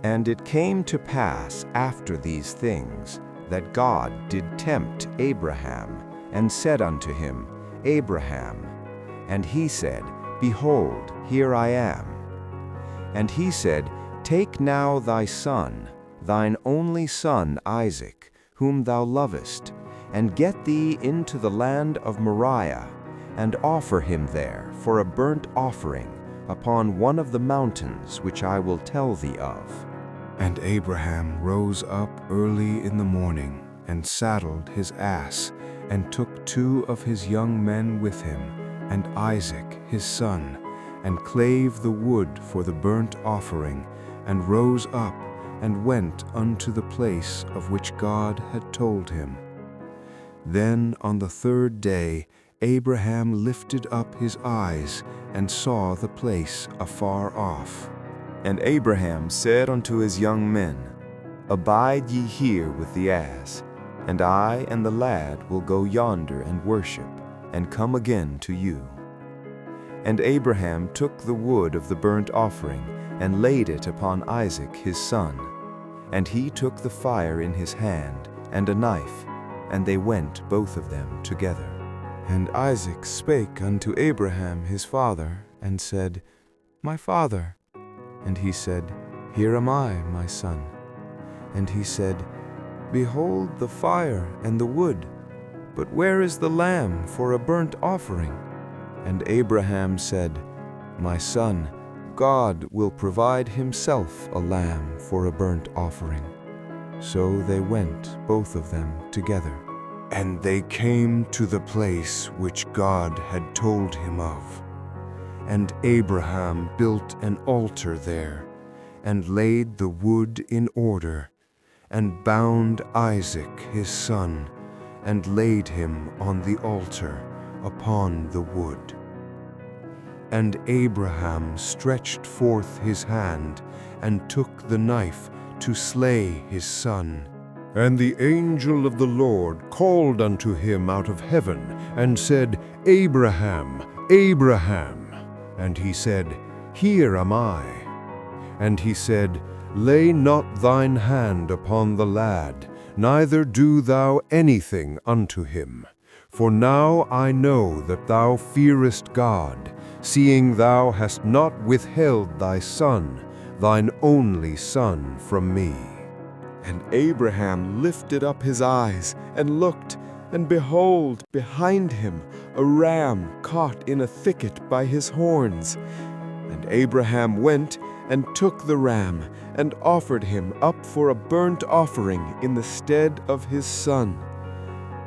And it came to pass after these things, that God did tempt Abraham, and said unto him, Abraham. And he said, Behold, here I am. And he said, Take now thy son, thine only son Isaac, whom thou lovest, and get thee into the land of Moriah, and offer him there for a burnt offering upon one of the mountains which I will tell thee of. And Abraham rose up early in the morning, and saddled his ass, and took 2 of his young men with him, and Isaac his son, and clave the wood for the burnt offering, and rose up, and went unto the place of which God had told him. Then on the 3rd day Abraham lifted up his eyes, and saw the place afar off. And Abraham said unto his young men, Abide ye here with the ass, and I and the lad will go yonder and worship, and come again to you. And Abraham took the wood of the burnt offering, and laid it upon Isaac his son. And he took the fire in his hand, and a knife, and they went both of them together. And Isaac spake unto Abraham his father, and said, My father. And he said, Here am I, my son. And he said, Behold the fire and the wood, but where is the lamb for a burnt offering? And Abraham said, My son, God will provide himself a lamb for a burnt offering. So they went both of them together. And they came to the place which God had told him of. And Abraham built an altar there, and laid the wood in order, and bound Isaac his son, and laid him on the altar upon the wood. And Abraham stretched forth his hand, and took the knife to slay his son. And the angel of the Lord called unto him out of heaven, and said, Abraham, Abraham. And he said, Here am I. And he said, Lay not thine hand upon the lad, neither do thou anything unto him. For now I know that thou fearest God, seeing thou hast not withheld thy son, thine only son, from me. And Abraham lifted up his eyes, and looked, and behold, behind him a ram caught in a thicket by his horns. And Abraham went and took the ram, and offered him up for a burnt offering in the stead of his son.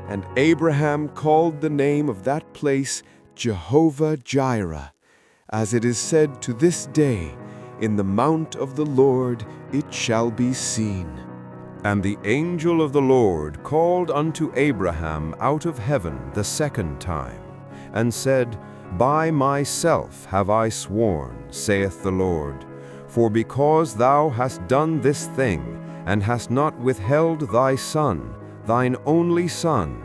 And Abraham called the name of that place Jehovah Jireh, as it is said to this day, In the mount of the Lord it shall be seen. And the angel of the Lord called unto Abraham out of heaven the 2nd time, and said, By myself have I sworn, saith the Lord, for because thou hast done this thing, and hast not withheld thy son, thine only son,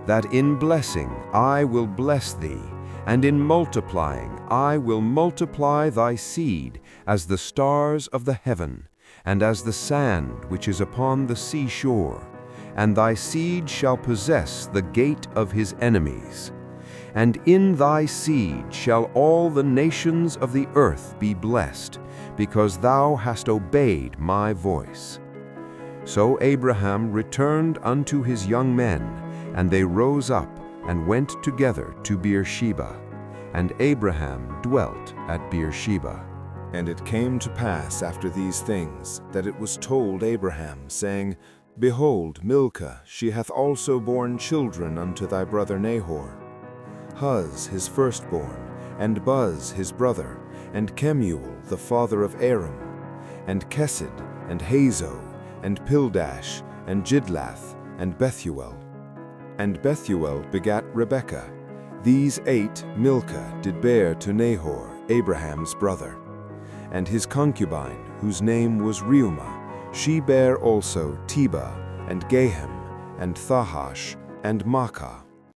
that in blessing I will bless thee, and in multiplying I will multiply thy seed as the stars of the heaven, and as the sand which is upon the seashore, and thy seed shall possess the gate of his enemies. And in thy seed shall all the nations of the earth be blessed, because thou hast obeyed my voice. So Abraham returned unto his young men, and they rose up and went together to Beersheba. And Abraham dwelt at Beersheba. And it came to pass after these things, that it was told Abraham, saying, Behold, Milcah, she hath also borne children unto thy brother Nahor. Huz his firstborn, and Buz his brother, and Kemuel the father of Aram, and Kesed, and Hazo, and Pildash, and Jidlath, and Bethuel. And Bethuel begat Rebekah. These 8 Milcah did bear to Nahor, Abraham's brother. And his concubine, whose name was Reumah, she bare also Tebah, and Gahem, and Thahash, and Maachah.